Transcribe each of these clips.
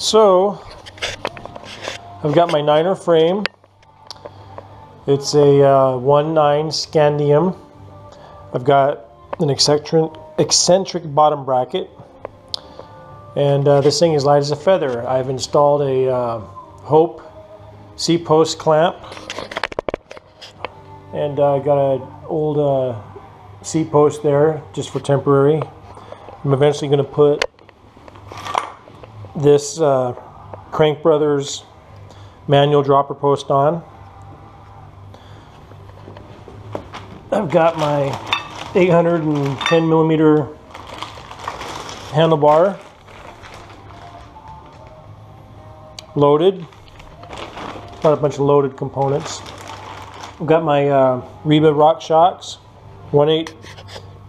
So I've got my Niner frame. It's a 1/9 scandium. I've got an eccentric bottom bracket, and this thing is light as a feather. I've installed a Hope C-post clamp, and I got an old C-post there just for temporary. I'm eventually going to put this Crank Brothers manual dropper post on. I've got my 810 millimeter handlebar loaded. Got a bunch of loaded components. I've got my Reba RockShox 1/8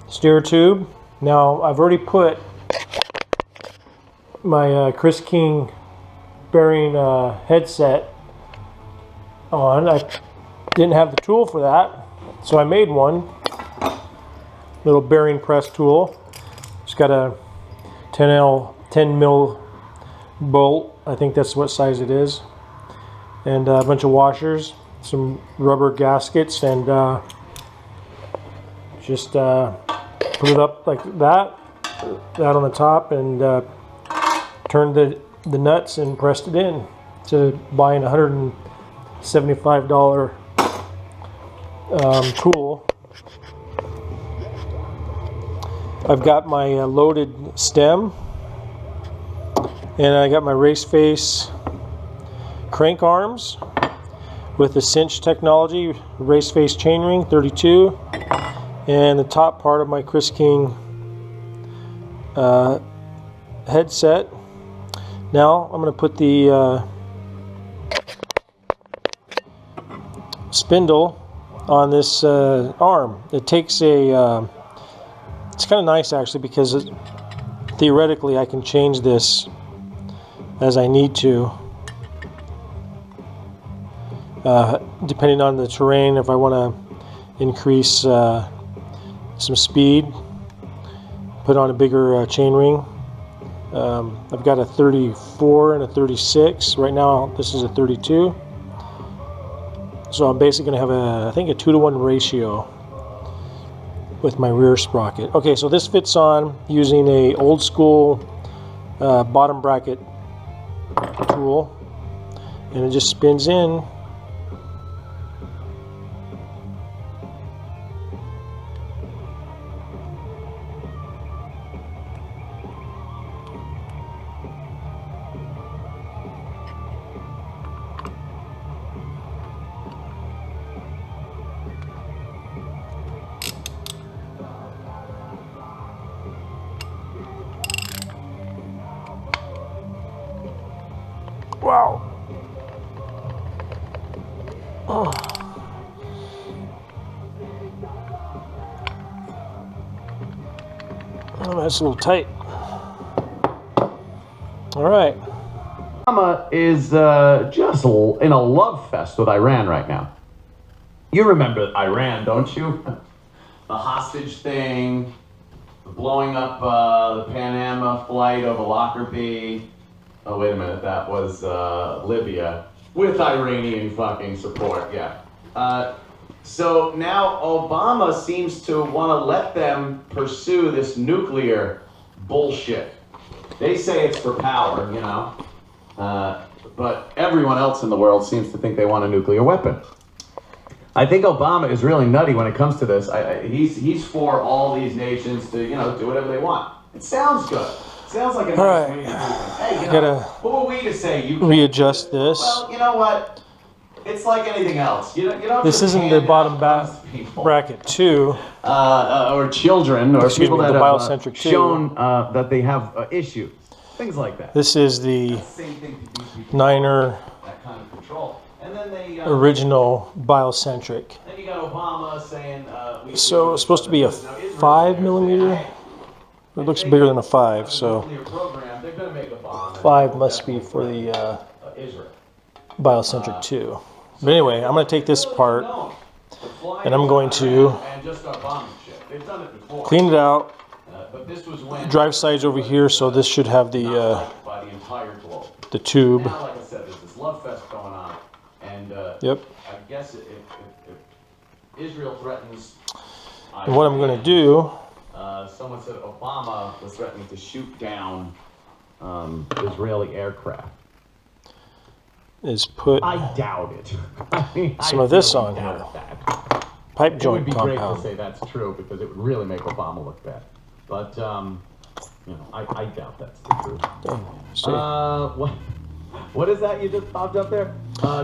steer tube. Now I've already put my Chris King bearing headset on. I didn't have the tool for that, so I made one. Little bearing press tool. It's got a 10 mil bolt. I think that's what size it is. And a bunch of washers, some rubber gaskets, and just put it up like that on the top, and turned the nuts and pressed it in, to buying a $175 tool. I've got my loaded stem, and I got my race face crank arms with the cinch technology, race face chainring 32, and the top part of my Chris King headset. Now I'm going to put the spindle on this arm. It takes a it's kind of nice actually, because theoretically I can change this as I need to, depending on the terrain. If I want to increase some speed, put on a bigger chain ring. I've got a 34 and a 36. Right now this is a 32. So I'm basically going to have I think a 2-to-1 ratio with my rear sprocket. Okay, so this fits on using a old school bottom bracket tool, and it just spins in. Wow. Oh. Oh, that's a little tight. All right. Obama is just in a love fest with Iran right now. You remember Iran, don't you? The hostage thing, the blowing up the Pan Am flight over Lockerbie. Oh, wait a minute, that was Libya, with Iranian fucking support, yeah. So now Obama seems to want to let them pursue this nuclear bullshit. They say it's for power, you know, but everyone else in the world seems to think they want a nuclear weapon. I think Obama is really nutty when it comes to this. He's for all these nations to, you know, do whatever they want. It sounds good. Sounds like a nice way to do things. Hey, you know, who are we to say you can't readjust this? Well, you know what? It's like anything else. You don't this isn't the bottom bracket 2. Or children, or people that have shown that they have issues. Things like that. This is the Niner original biocentric. Then you got Obama saying, so it's supposed to be a 5 millimeter. It looks bigger than a 5, so 5 must be for the biocentric 2. But anyway, I'm going to take this part, and I'm going to clean it out. Drive sides over here, so this should have the the tube. Now, like I said, there's this love fest going on, and Yep. I guess if Israel threatens, And what I'm going to do, someone said Obama was threatening to shoot down Israeli aircraft. is put I doubt it. I mean, some I of this really on here. doubt that. Pipe It would joint be great to compound. say that's true because it would really make Obama look bad. But I doubt that's the truth. See? What is that you just popped up there?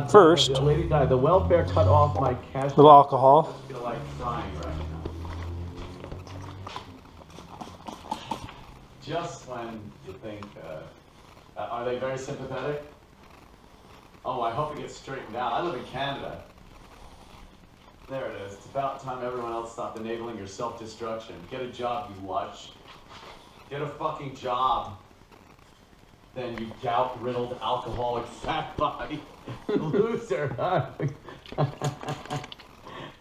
First, the lady died. The welfare cut off my cash. little alcohol. I feel like crying right now. Just when you think, are they very sympathetic? Oh, I hope it gets straightened out. I live in Canada. There it is. It's about time everyone else stopped enabling your self-destruction. Get a job, you lush. Get a fucking job. Then you gout-riddled alcoholic fat body. Loser.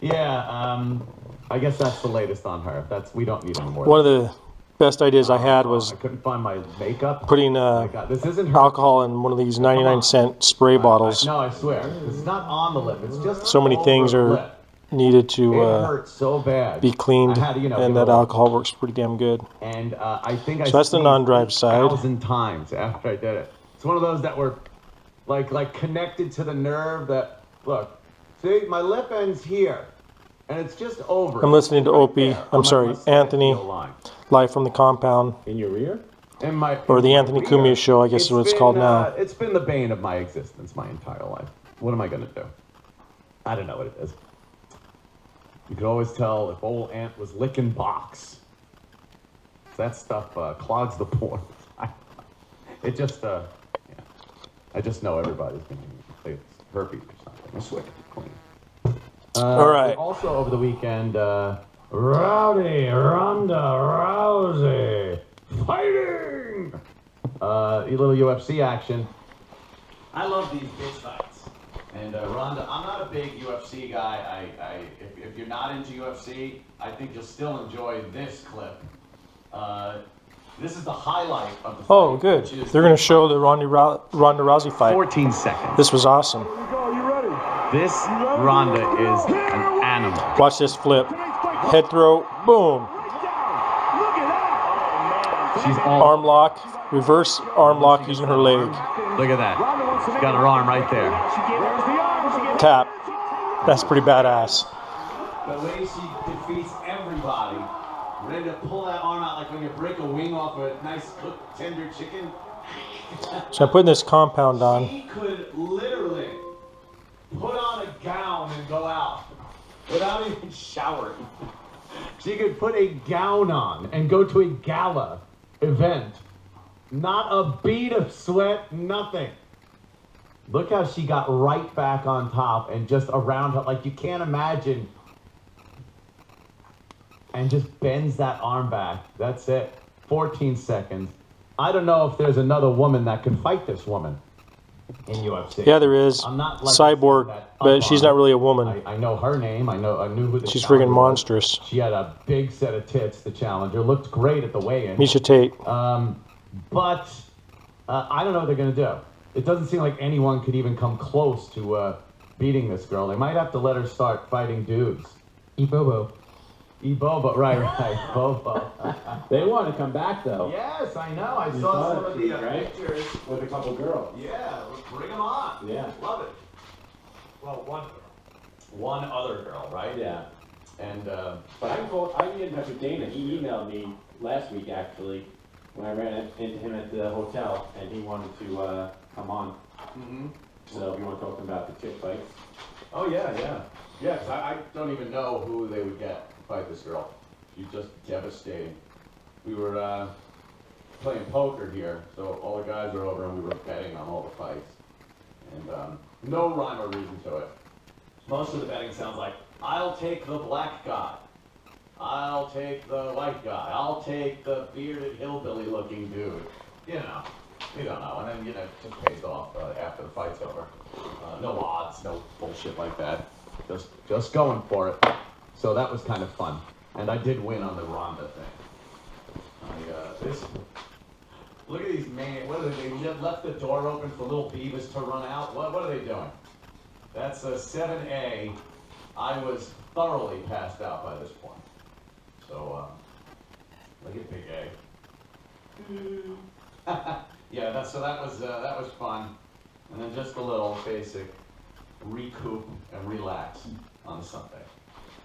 Yeah, I guess that's the latest on her. We don't need any more. One of the best ideas I had was I couldn't find my makeup. putting My God, this isn't her. alcohol in one of these 99-cent spray bottles. No, I swear. It's not on the lip. It's just So many over things the are lip. needed It to hurt so bad. be cleaned, I had to, and give that a- alcohol works pretty damn good. And I think I So that's the sneezed non-drive side. 1,000 times after I did it. It's one of those that were like connected to the nerve that, look, see, my lip ends here. And it's just over. I'm listening to Right Opie. there I'm on my sorry, mustache Anthony. heel line. Live from the compound. In your ear? In my, Or the in my Anthony rear. Cumia Show, I guess is what it's called now. It's been the bane of my existence my entire life. What am I going to do? I don't know what it is. You could always tell if old Ant was licking box. That stuff clogs the pores. It just, yeah. I just know everybody's going to say it's herpes or something. I swear it's clean. All right. Also over the weekend, Rowdy Ronda Rousey fighting. A little UFC action. I love these bitch fights. And Ronda, I'm not a big UFC guy. If you're not into UFC, I think you'll still enjoy this clip. This is the highlight of the fight. Oh, good. which is They're going to show the Ronda Rousey fight. 14 seconds. This was awesome. This Ronda is an animal. Watch this flip. Head throw. Boom. She's all Arm lock. Reverse arm lock using her leg. Look at that. She's got her arm right there. Tap. That's pretty badass. The way she defeats everybody. Ready to pull that arm out like when you break a wing off a nice cooked tender chicken. So I'm putting this compound on. She could literally put on a gown and go out without even showering. She could put a gown on and go to a gala event. Not a bead of sweat, nothing. Look how she got right back on top and just around her, like you can't imagine. And just bends that arm back. That's it. 14 seconds. I don't know if there's another woman that can fight this woman in UFC. Yeah, there is. I'm not like Cyborg, that up but she's on not it. really a woman. I know her name. I knew who the She's challenger friggin' was. monstrous. She had a big set of tits, the challenger. Looked great at the weigh-in. Misha Tate. But I don't know what they're going to do. It doesn't seem like anyone could even come close to beating this girl. They might have to let her start fighting dudes. Ebobo. Ebobo, right, Bobo. They want to come back though. Yes, I know. I You saw saw some it of too, the right? pictures. With a couple girls. Yeah, bring them on. Yeah. Love it. Well, one girl. One other girl, right? Yeah. And But I get in touch with Dana. He emailed me last week actually when I ran into him at the hotel and he wanted to come on. So if you want to talk about the chick fights. oh yeah. Yeah, 'cause I don't even know who they would get to fight this girl. She's just devastating. We were playing poker here, so all the guys were over and we were betting on all the fights. And no rhyme or reason to it. Most of the betting sounds like, I'll take the black guy. I'll take the white guy. I'll take the bearded hillbilly looking dude. You know, we don't know. And then, it just pays off after the fight's over. No odds, no bullshit like that. Just going for it. So that was kind of fun. And I did win on the Ronda thing. Look at these man. What are they? They left the door open for little Beavis to run out. What are they doing? That's a 7A. I was thoroughly passed out by this point. So, look at Big A. Yeah, that was fun. And then just a little basic recoup and relax on Sunday.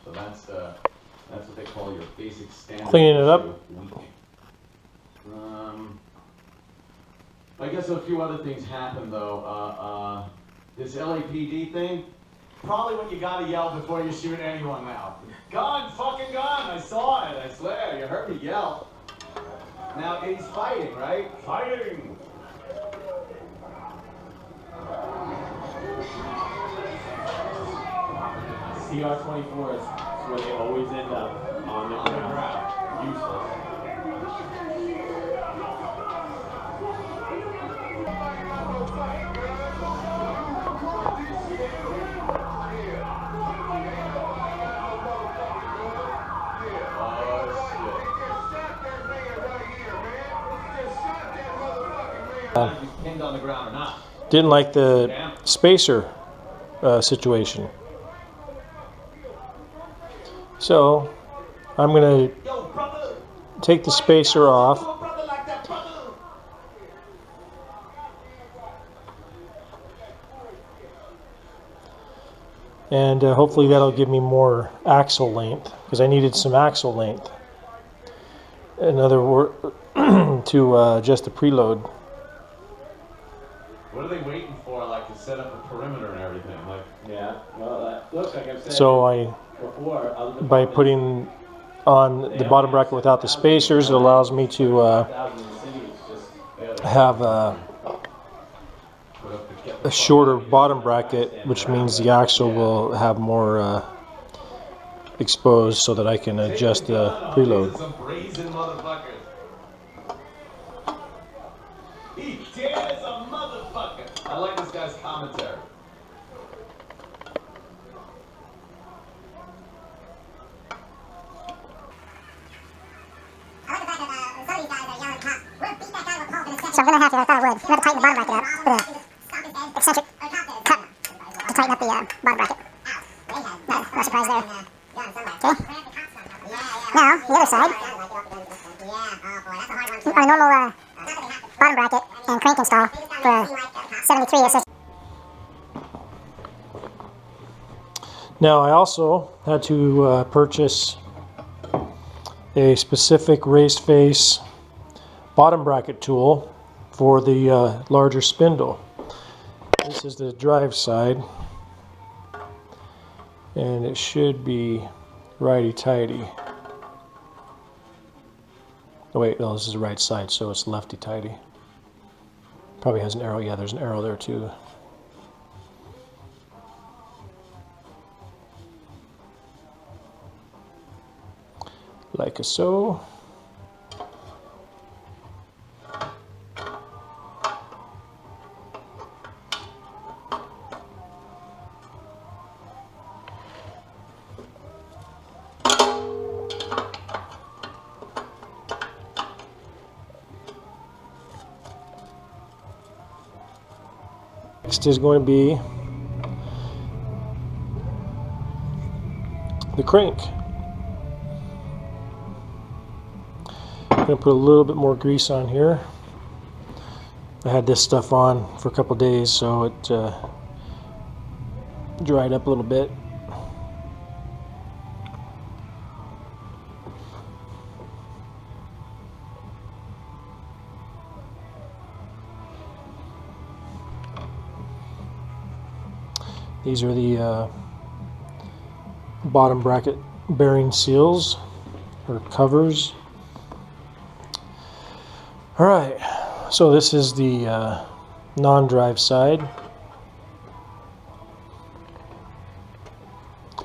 So that's what they call your basic standard. Cleaning it up. Weekend. I guess a few other things happened though. This LAPD thing, probably when you gotta yell before you shoot anyone now. Gun, fucking gun, I saw it, I swear, you heard me yell. Now he's fighting, right? Fighting! CR-24 is where they always end up, on the ground. Useless. Pinned on the ground or not. Didn't like the spacer situation. So I'm going to take the spacer off. And hopefully that'll give me more axle length, because I needed some axle length. In other words, to adjust the preload. What are they waiting for, like, to set up a perimeter and everything? Like, Yeah, well, look, like I've said So before, other by departments, putting on the bottom bracket without the spacers, it allows me to thousands of cities just have a shorter bottom bracket, which means the axle will have more exposed so that I can adjust the preload. some brazen motherfuckers. He dead as a motherfucker. I like this guy's commentary. So I'm going to have to, I thought I would, I'm going to tighten the bottom bracket up with an eccentric cut to tighten up the bottom bracket. No surprise there. Okay. Now, the other side, our normal bottom bracket and crank install for 73 is just... Now I also had to purchase a specific raised face bottom bracket tool for the larger spindle. This is the drive side, and it should be righty-tighty. Oh wait, no, this is the right side, so it's lefty-tighty. Probably has an arrow. Yeah, there's an arrow there too. Like so. Next is going to be the crank. I'm going to put a little bit more grease on here. I had this stuff on for a couple days, so it dried up a little bit. These are the bottom bracket bearing seals or covers. Alright, so this is the non-drive side.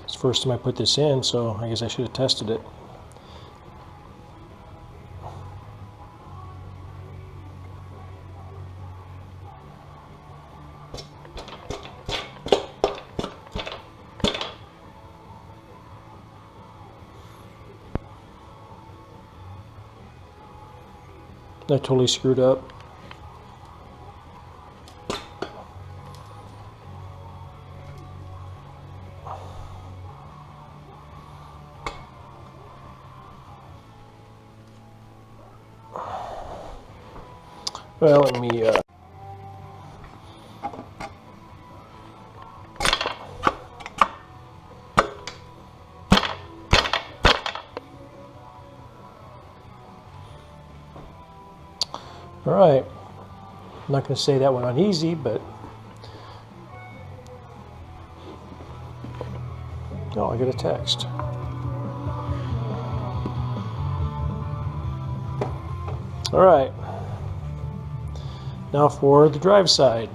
It's the first time I put this in, so I guess I should have tested it. I totally screwed up. Well, let me all right. I'm not going to say that went on easy, but oh, I got a text. All right. Now for the drive side.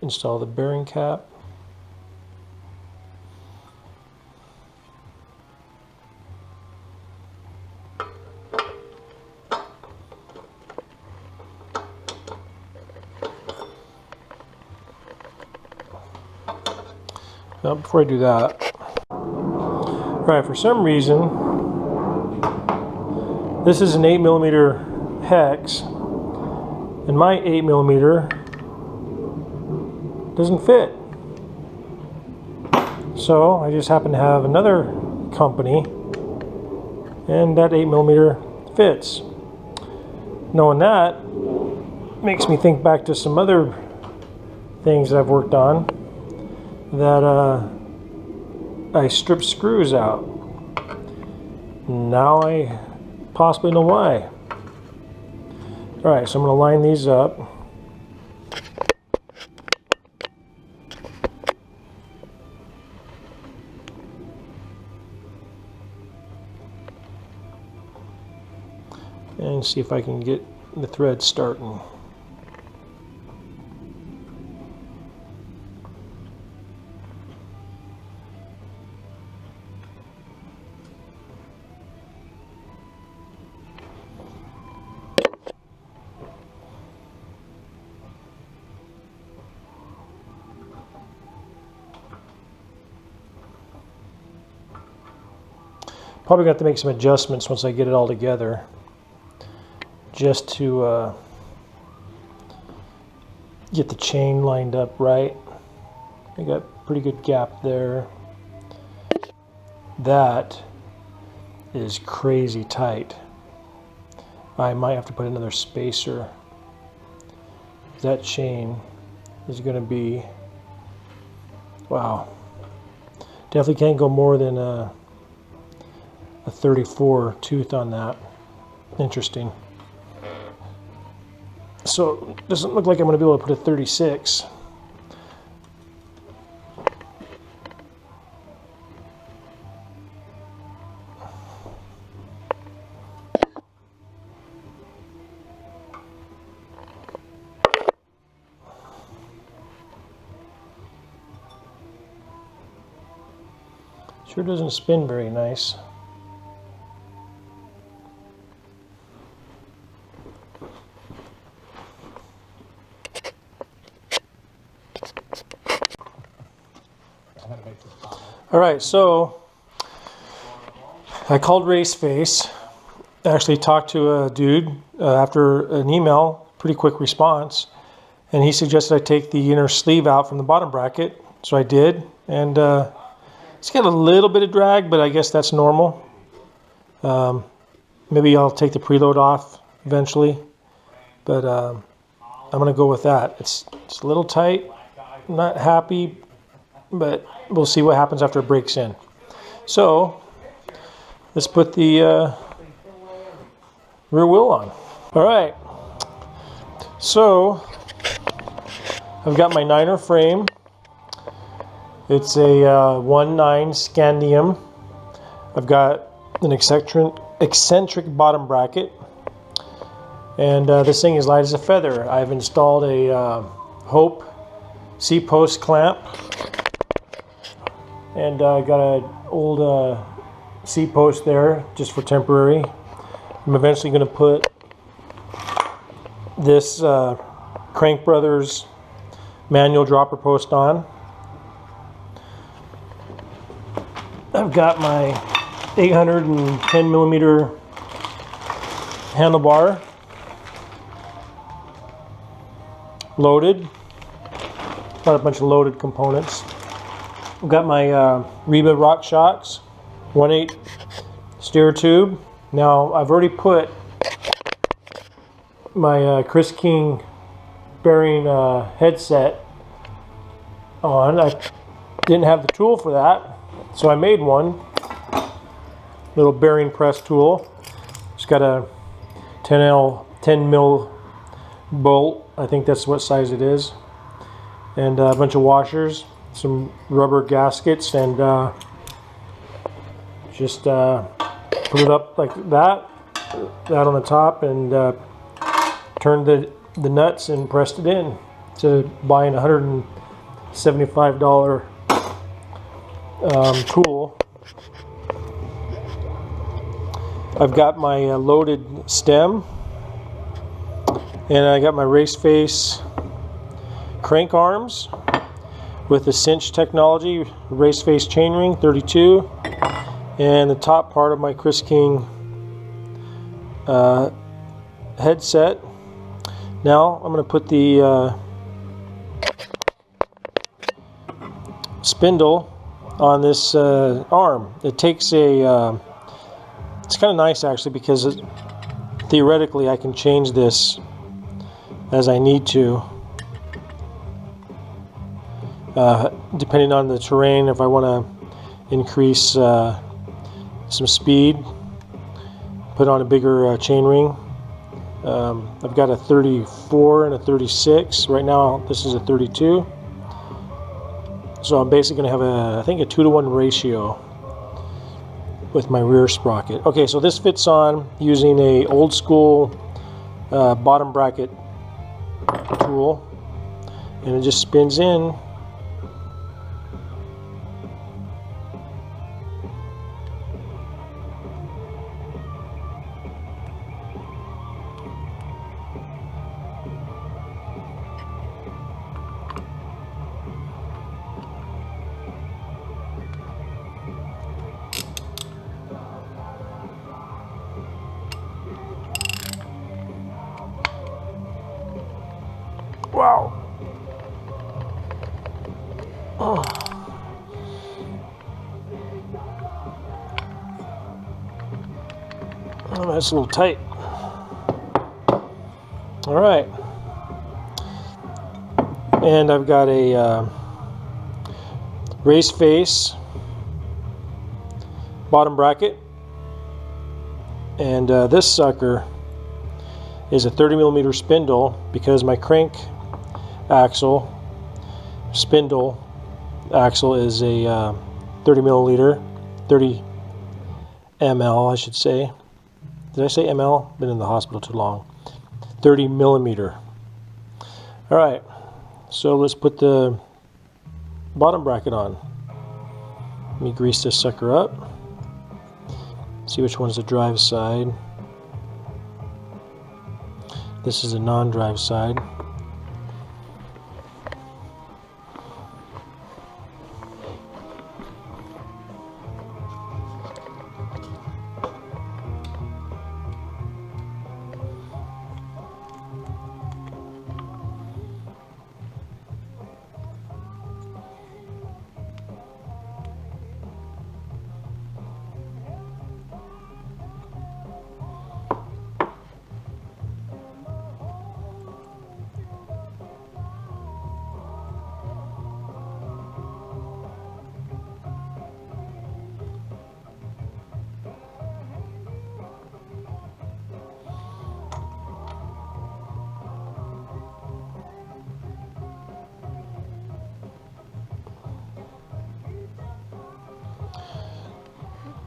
Install the bearing cap. Now, before I do that, right, for some reason, this is an 8mm hex, and my 8mm doesn't fit. So I just happen to have another company, and that 8mm fits. Knowing that makes me think back to some other things that I've worked on that I stripped screws out. Now I possibly know why. Alright, so I'm going to line these up. And see if I can get the thread starting. Probably going to have to make some adjustments once I get it all together, just to get the chain lined up right. I got a pretty good gap there. That is crazy tight. I might have to put another spacer. That chain is going to be, wow. Definitely can't go more than a 34 tooth on that. Interesting. So it doesn't look like I'm going to be able to put a 36. Sure doesn't spin very nice. All right, so I called Raceface. Actually talked to a dude after an email, pretty quick response, and he suggested I take the inner sleeve out from the bottom bracket. So I did, and it's got a little bit of drag, but I guess that's normal. Maybe I'll take the preload off eventually, but I'm gonna go with that. It's a little tight. I'm not happy, but we'll see what happens after it breaks in. So let's put the rear wheel on. All right, so I've got my 9er frame. It's a 1/9 scandium. I've got an eccentric bottom bracket, and this thing is light as a feather. I've installed a Hope C-post clamp, and I got an old C-post there just for temporary. I'm eventually going to put this Crank Brothers manual dropper post on. I've got my 810 millimeter handlebar loaded. Got a bunch of loaded components. I've got my Reba Rock Shocks 1/8 steer tube. Now I've already put my Chris King bearing headset on. I didn't have the tool for that, so I made one. Little bearing press tool. It's got a 10 mil bolt. I think that's what size it is. And a bunch of washers, some rubber gaskets, and just put it up like that on the top, and turned the nuts and pressed it in to buying a $175 tool. I've got my loaded stem, and I got my race face crank arms with the cinch technology, race face chainring 32, and the top part of my Chris King headset. Now I'm going to put the spindle on this arm. It takes a it's kind of nice actually, because theoretically I can change this as I need to, depending on the terrain. If I want to increase some speed, put on a bigger chain ring. I've got a 34 and a 36. Right now this is a 32. So I'm basically going to have I think a 2-to-1 ratio with my rear sprocket. Okay, so this fits on using a old school bottom bracket tool, and it just spins in. Wow. Oh. Oh, that's a little tight. All right. And I've got a race face bottom bracket. And this sucker is a 30 millimeter spindle, because my crank spindle axle is a 30 ml, I should say. Did I say ml? Been in the hospital too long. 30 millimeter. All right, so let's put the bottom bracket on. Let me grease this sucker up. See which one's the drive side. This is a non-drive side.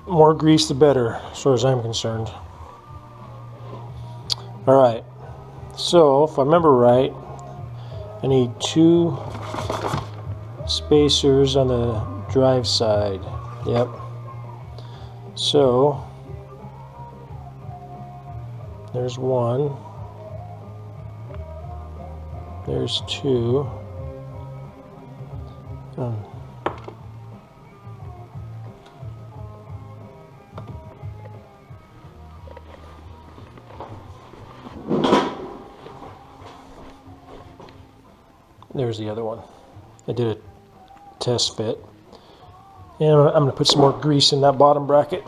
More grease the better, as far as I'm concerned. Alright, so if I remember right, I need 2 spacers on the drive side. Yep. So there's 1. There's 2. there's the other one. I did a test fit. And I'm going to put some more grease in that bottom bracket,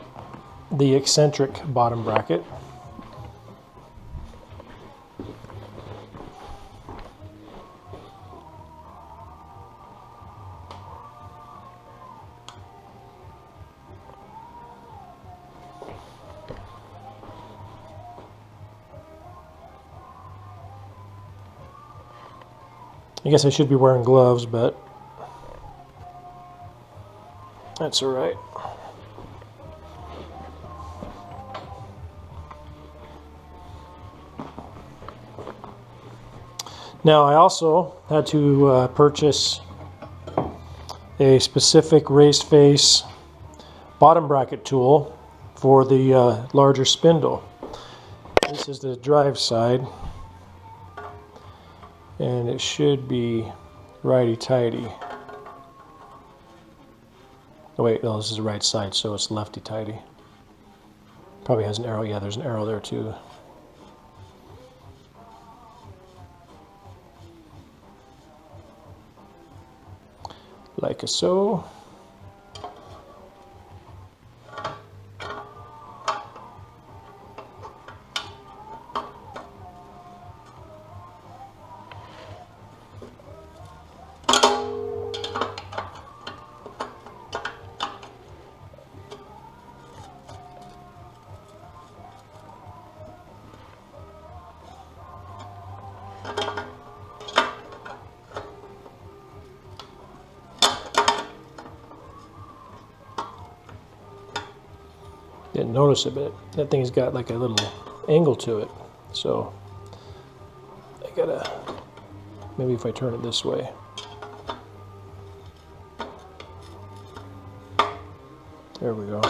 the eccentric bottom bracket. I guess I should be wearing gloves, but that's all right. Now I also had to purchase a specific raised face bottom bracket tool for the larger spindle. This is the drive side, and it should be righty-tighty. Oh wait, no, this is the right side, so it's lefty-tighty. Probably has an arrow. Yeah, there's an arrow there too. Like so. Didn't notice it, but that thing's got like a little angle to it. So I gotta, maybe if I turn it this way. There we go.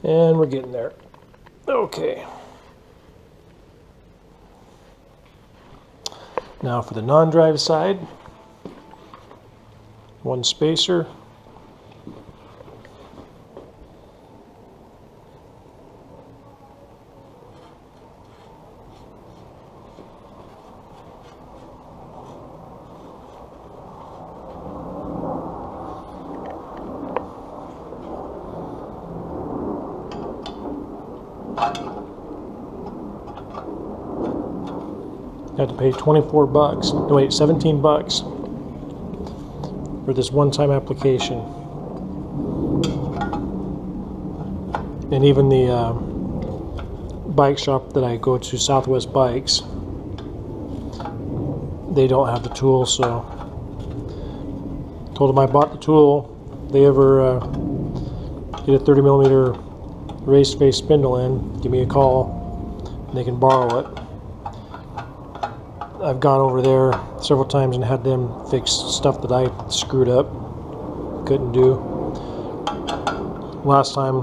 And we're getting there. Okay. Now for the non-drive side, one spacer. I had to pay 24 bucks, no wait, 17 bucks for this one-time application. And even the bike shop that I go to, Southwest Bikes, they don't have the tool, so told them I bought the tool. If they ever get a 30 millimeter raised face spindle in, give me a call and they can borrow it. I've gone over there several times and had them fix stuff that I screwed up, couldn't do. Last time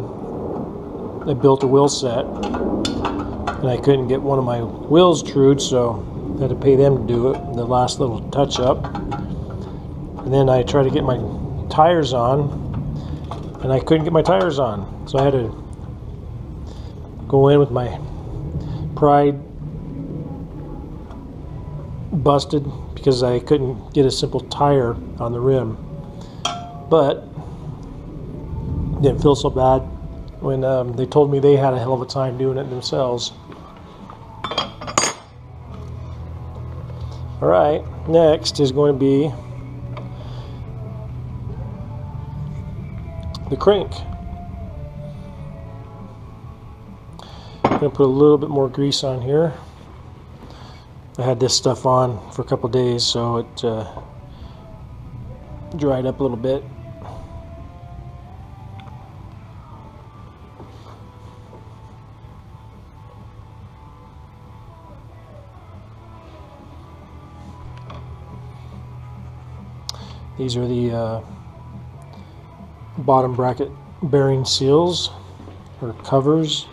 I built a wheel set and I couldn't get one of my wheels trued, so I had to pay them to do it, the last little touch up. And then I tried to get my tires on and I couldn't get my tires on, so I had to go in with my Pride busted because I couldn't get a simple tire on the rim. But didn't feel so bad when they told me they had a hell of a time doing it themselves. Alright, next is going to be the crank. I'm going to put a little bit more grease on here. I had this stuff on for a couple days, so it dried up a little bit. These are the bottom bracket bearing seals or covers.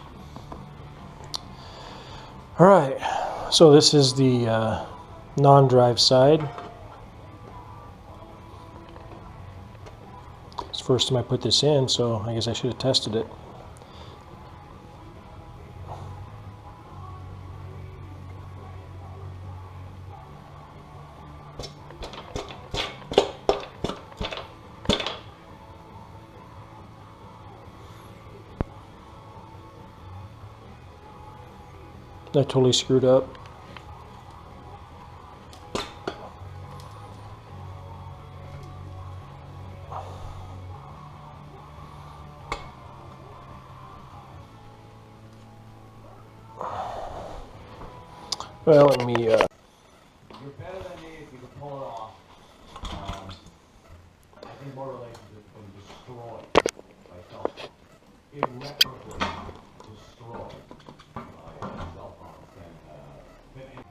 All right, so this is the non-drive side. It's the first time I put this in, so I guess I should have tested it. I totally screwed up. Well, let me You're better than me if you can pull it off. I think more relationships have been destroyed by cell phones. Irreparably destroyed by cell phones. And,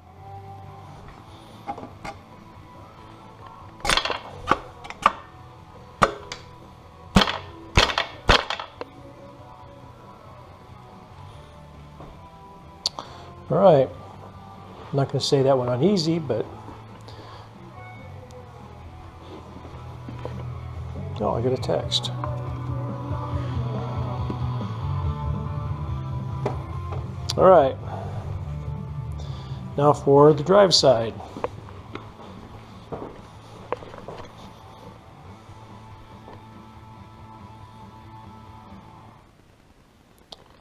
All right. I'm not going to say that went on easy, but oh, I got a text. All right. Now for the drive side.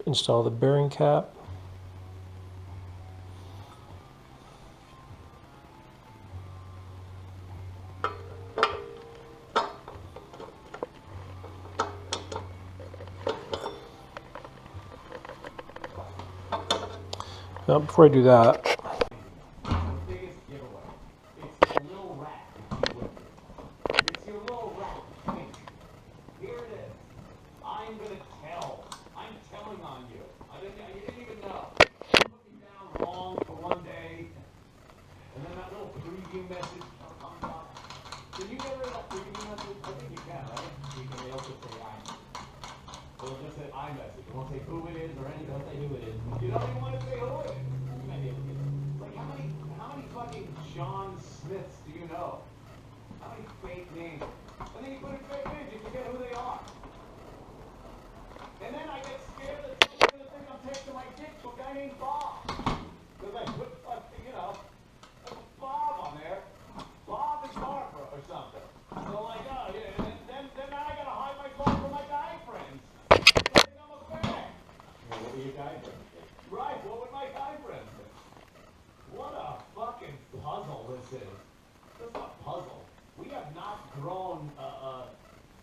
Install the bearing cap. Now, before I do that, the biggest giveaway. It's a little rat, if you will. It's your little rat pink. Here it is. I'm gonna tell. I'm telling on you. You didn't even know. You put me down wrong for one day, and then that little preview message comes up. Can you get rid of that preview message? I think you can, right? You can. It'll just say it'll just say iMessage. It won't say who it is or anything. It'll say who it is. You don't even want to say who it is. You might be able to get it. Like how many fucking John Smiths do you know? How many fake names? And then you put in fake names, you forget who they are. And then I get scared that someone's gonna think I'm texting my dick to a guy named Bob. Because I put Bob on there. Bob and Barbara or something. So like, oh yeah, and then I gotta hide my phone from my guy friends. I think I'm a fag. What were your guy friends? Right, what would my guy friends think? What a fucking puzzle this is. This is a puzzle. We have not grown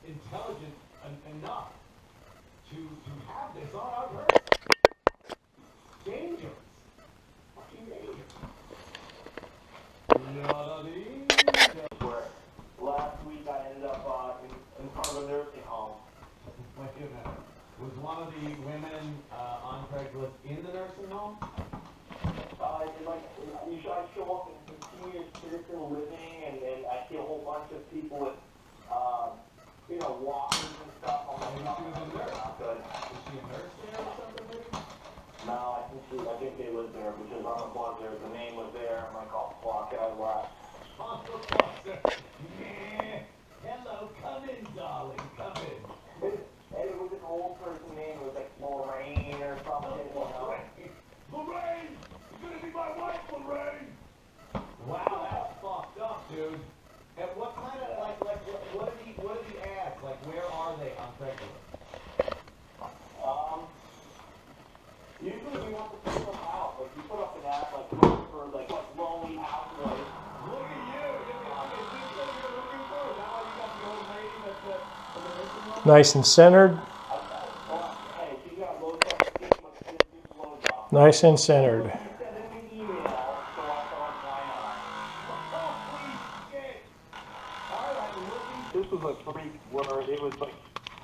intelligent enough to have this on our person. Dangerous. Fucking dangerous. Where last week I ended up in front of a nursing home. Wait a minute. Was one of the women on Craigslist in the nursing home? I show up in senior citizen living, and I see a whole bunch of people with, walkers and stuff. Maybe she was a nurse. Not good. Was she a nurse there or something, maybe? No, I think they lived there because on the buzzer the name was there. I'm like, oh fuck, I left. On the buzzer. Yeah. Hello, come in, darling, come in. And it was an old person name. It was like Lorraine or something. Lorraine! You're gonna be my wife, Lorraine! Wow, that's fucked up, dude. And what kind of, what are the ads? Like, where are they on Craigslist? Usually we want to put them out. Like, you put up an ad, for, lonely housewives. Look at you! Is this what you're looking for? Is that why you got the old lady that's the nursing home? nice and centered. Hey, she's got low self-esteem, but she just low job. Nice and centered. She sent in an email, so I thought, why not? Holy shit! Alright, This was a freak where it was,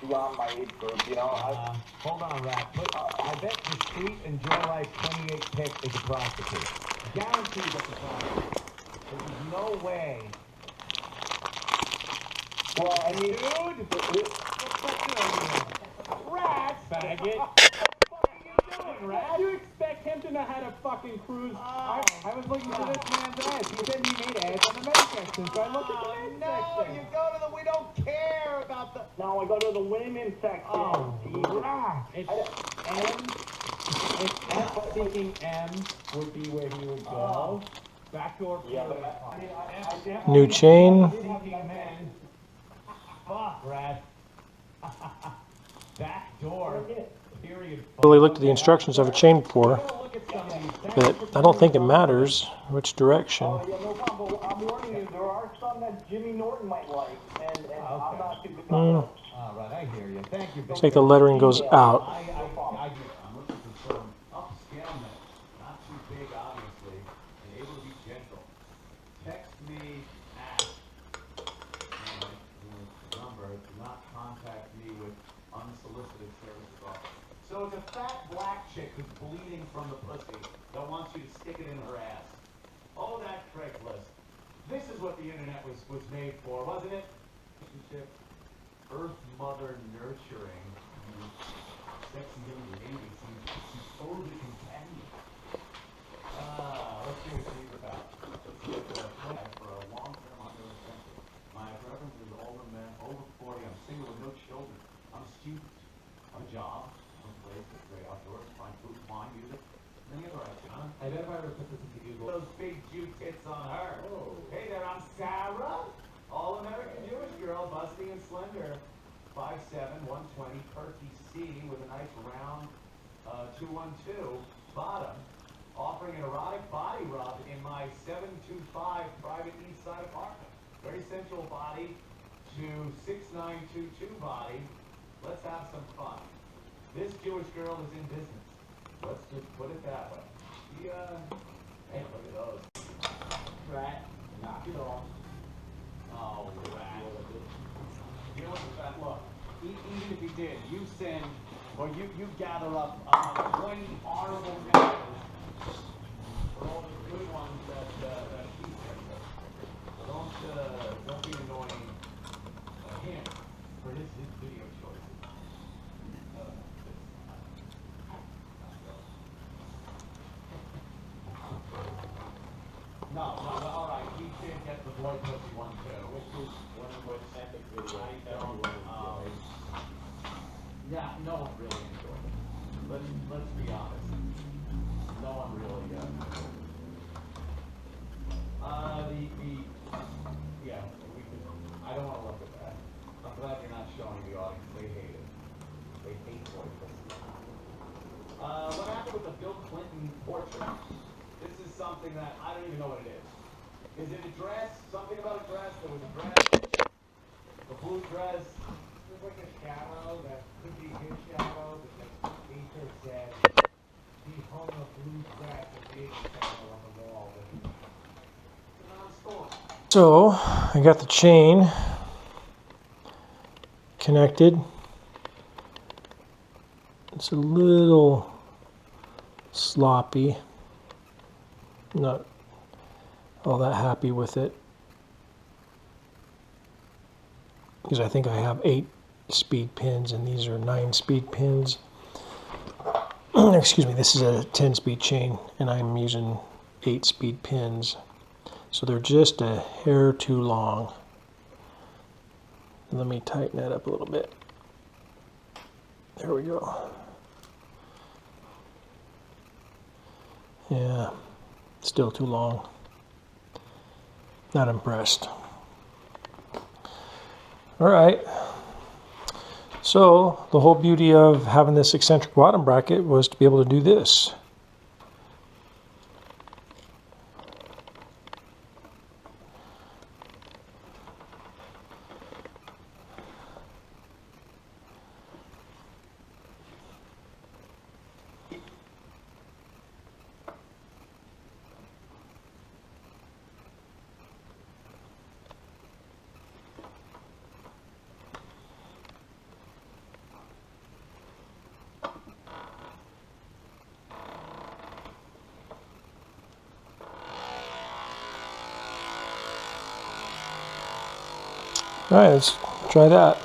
beyond my age group, hold on, Rat. I bet the street and Joyride 28 pick is a prostitute. Guaranteed that's a prostitute. There's no way Well, I mean, dude, rats, faggot. What the fuck are you doing, rat? You expect him to know how to fucking cruise? I was looking for this man's ass. He said he made ads on the men's section, so I looked at the men's section. You go to the, we don't care about the. No, I go to the women's section. Oh, It's thinking M would be where he would go. Backdoor. Yeah, but I New chain. thinking men. Fuck, rat. Backdoor. Period. Really looked at the instructions of a chain before, Look at some of these. but I don't think it matters which direction. Yeah, no problem. But I'm warning you, there are some that Jimmy Norton might like, and I'm not too good. Mm, All right, I hear you. Thank you. looks like the lettering goes out. I get it. I'm looking for some upscalement, not too big, obviously, and able to be gentle. Text me at number. Do not contact me with unsolicited services offer. So it's a fat black chick who's bleeding from the pussy that wants you to stick it in her ass. Oh, that Craigslist. This is what the internet was made for, wasn't it? Relationship, Earth Mother nurturing. Sexy young lady seems totally companion. Let's see what she's about. For a long-term under-incentive. My preference is older men, over 40. I'm single with no children. I'm a student. I'm a job. I'm a place that's great outdoors. Find food, wine, music. Any other item, huh? I bet if I were to put this into Google. Those big Jew tits on her. Oh. Hey there, I'm Sarah. All-American Jewish girl, busty and slender. 5'7", 120, perky C with a nice round 212 bottom. Offering an erotic body rub in my 725 private east side apartment. Very sensual body to 6922 body. Let's have some fun. This Jewish girl is in business. Let's just put it that way. Hey, look at those. Rat, knock it off. Oh, rat. You know what, rat, look, even if he did, you send, or you gather up 20 honorable members for all the good ones that he sends us. Don't be annoying him for his video choices. No, all right. He did get the boy pussy one too, which is one of which epic video. Yeah, no one really enjoyed it. Let's be honest. No one really yeah, we could. I don't want to look at that. I'm glad you're not showing the audience. They hate it. They hate boy pussy. What happened with the Bill Clinton portrait? This is something that I don't even know what it is. Is it a dress? Something about a dress? There was a dress. A blue dress. There's like a shadow that could be his shadow, but the painter said he hung a blue dress and made a shadow on the wall. It's a non-story. So I got the chain connected. It's a little sloppy. Not all that happy with it because I think I have 8 speed pins and these are 9 speed pins. Excuse me, this is a 10-speed chain and I'm using 8 speed pins, so they're just a hair too long. Let me tighten that up a little bit. There we go. Yeah, still too long. Not impressed. All right. So the whole beauty of having this eccentric bottom bracket was to be able to do this. All right, let's try that.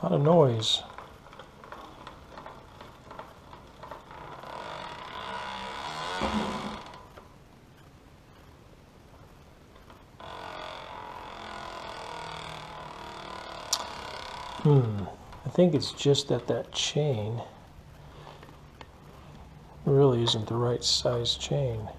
A lot of noise. I think it's just that chain really isn't the right size chain.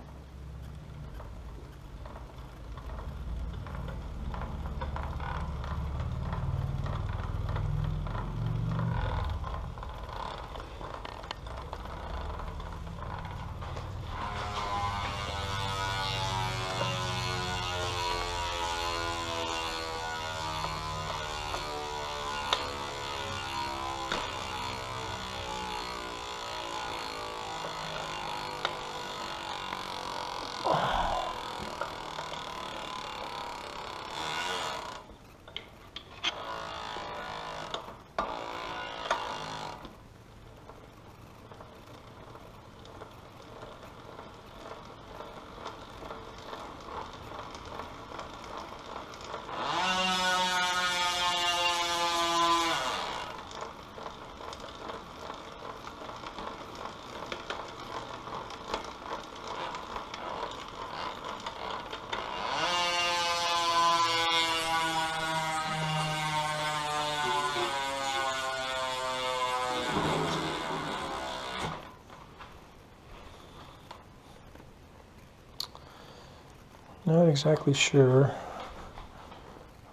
Not exactly sure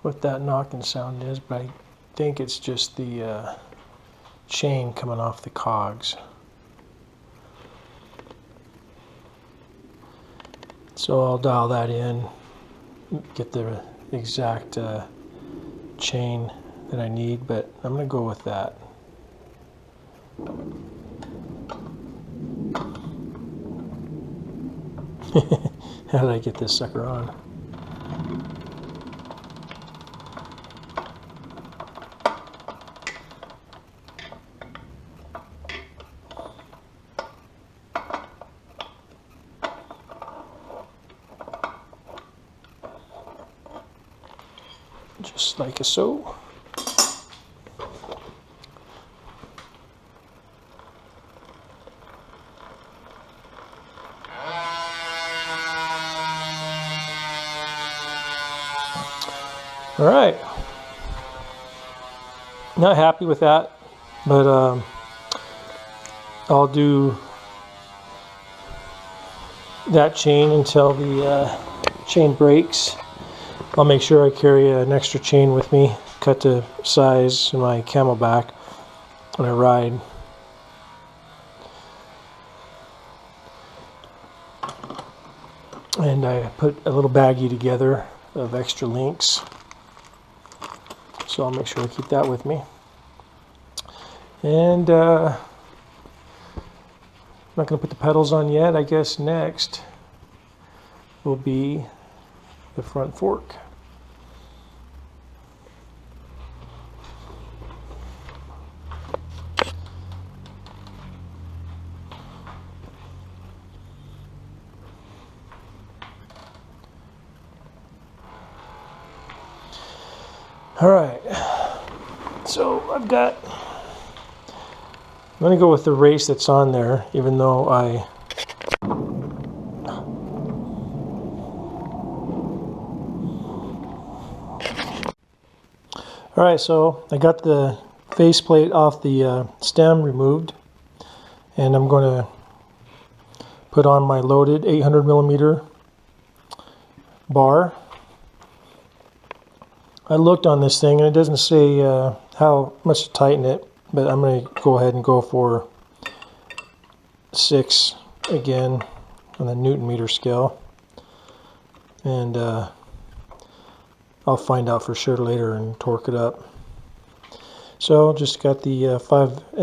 what that knocking sound is, but I think it's just the chain coming off the cogs. So I'll dial that in, get the exact chain that I need, but I'm going to go with that. How did I get this sucker on? Just like so. All right, not happy with that, but I'll do that chain until the chain breaks. I'll make sure I carry an extra chain with me, cut to size in my Camelback when I ride. And I put a little baggie together of extra links. So I'll make sure I keep that with me. And I'm not going to put the pedals on yet. I guess next will be the front fork. All right, so I'm going to go with the race that's on there, even though I all right, so I got the faceplate off the stem removed, and I'm going to put on my loaded 800 millimeter bar. I looked on this thing and it doesn't say how much to tighten it, but I'm going to go ahead and go for 6 again on the Newton meter scale, and I'll find out for sure later and torque it up. So just got the 5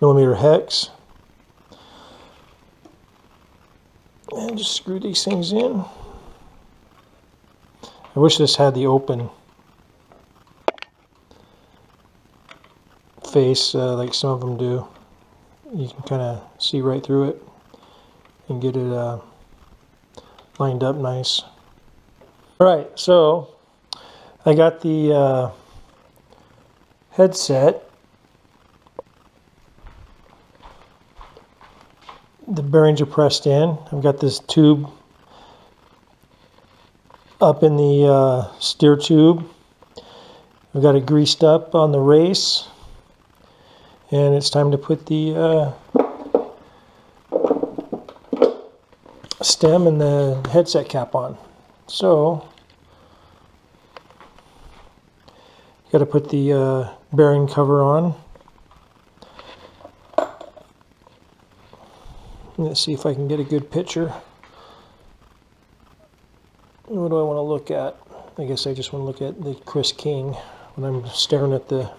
millimeter hex, and just screw these things in. I wish this had the open face like some of them do. You can kind of see right through it and get it lined up nice. Alright, so I got the headset. The bearings are pressed in. I've got this tube up in the steer tube. I've got it greased up on the race, and it's time to put the stem and the headset cap on. So got to put the bearing cover on. Let's see if I can get a good picture. What do I want to look at? I guess I just want to look at the Chris King when I'm staring at the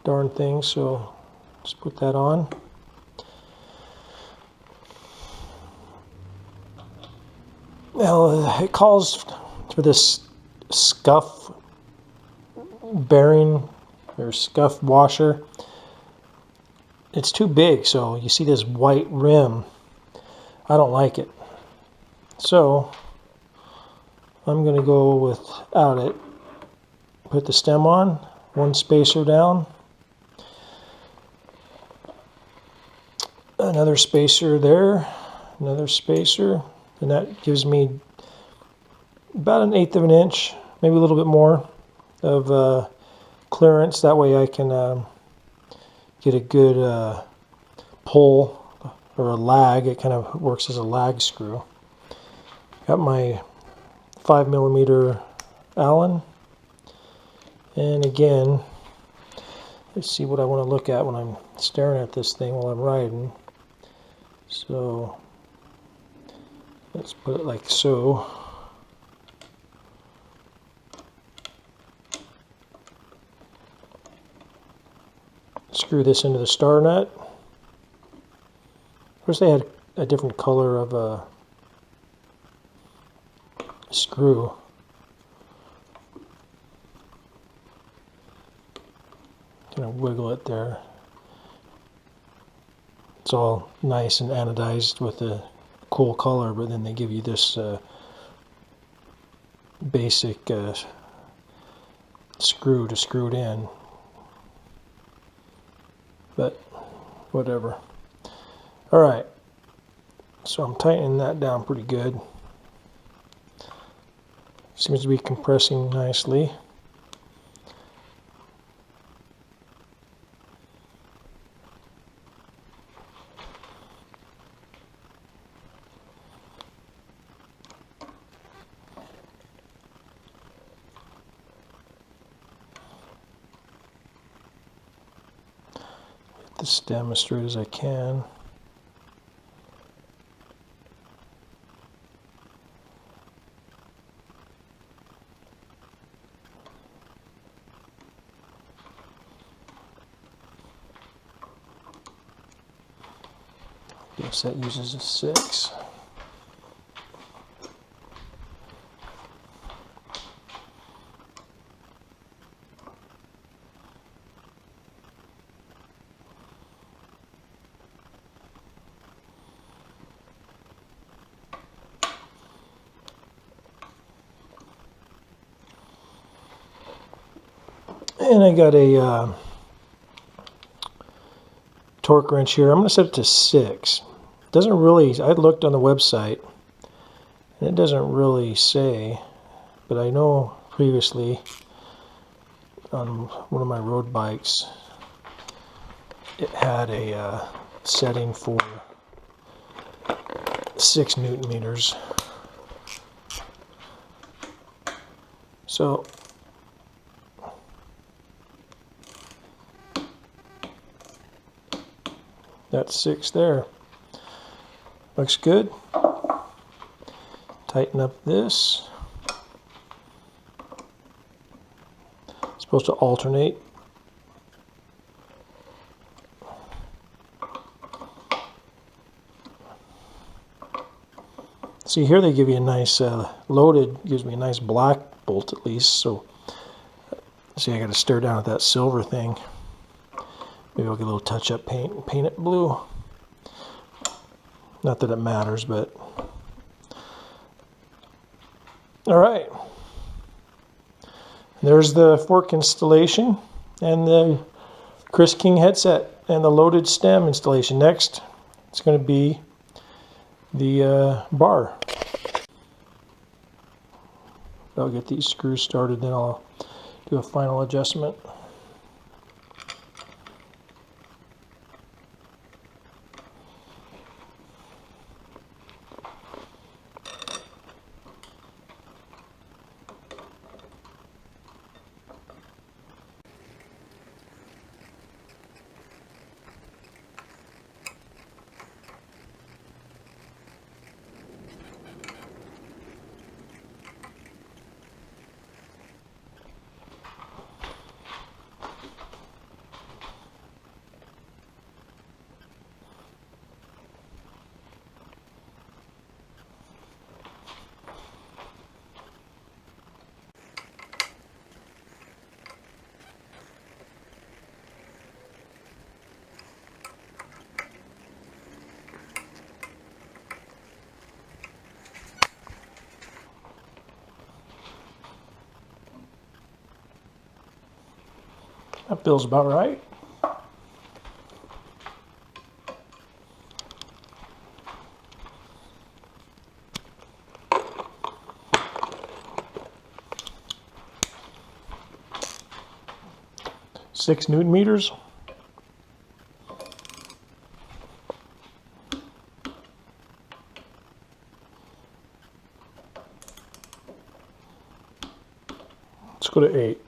darn thing. So let's put that on. Well, it calls for this scuff bearing or scuff washer. It's too big, so you see this white rim. I don't like it. So I'm going to go without it. Put the stem on, 1 spacer down, another spacer there, another spacer, and that gives me about 1/8 of an inch, maybe a little bit more of clearance. That way I can get a good pull or a lag. It kind of works as a lag screw. Got my 5 millimeter Allen, and again, let's see what I want to look at when I'm staring at this thing while I'm riding. So let's put it like so. Screw this into the star nut. Of course, they had a different color of a screw. Kind of wiggle it there. It's all nice and anodized with a cool color, but then they give you this basic screw to screw it in. But whatever. Alright, so I'm tightening that down pretty good. Seems to be compressing nicely. The stem as straight as I can. Guess that uses a 6. And I got a torque wrench here. I'm going to set it to 6. It doesn't really, I looked on the website and it doesn't really say, but I know previously on one of my road bikes it had a setting for 6 Newton meters. So That's 6 there. Looks good. Tighten up this. It's supposed to alternate. See here they give you a nice loaded, gives me a nice black bolt at least. So see, I got to stare down at that silver thing. Maybe I'll get a little touch-up paint and paint it blue. Not that it matters, but all right. There's the fork installation and the Chris King headset and the loaded stem installation. Next, it's going to be the bar. I'll get these screws started, then I'll do a final adjustment. That feels about right. Six Newton meters. Let's go to 8.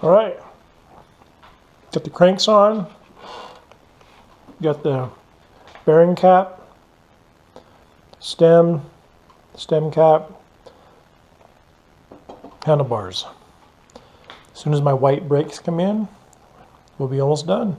All right, got the cranks on, got the bearing cap, stem cap, handlebars. As soon as my white brakes come in, we'll be almost done.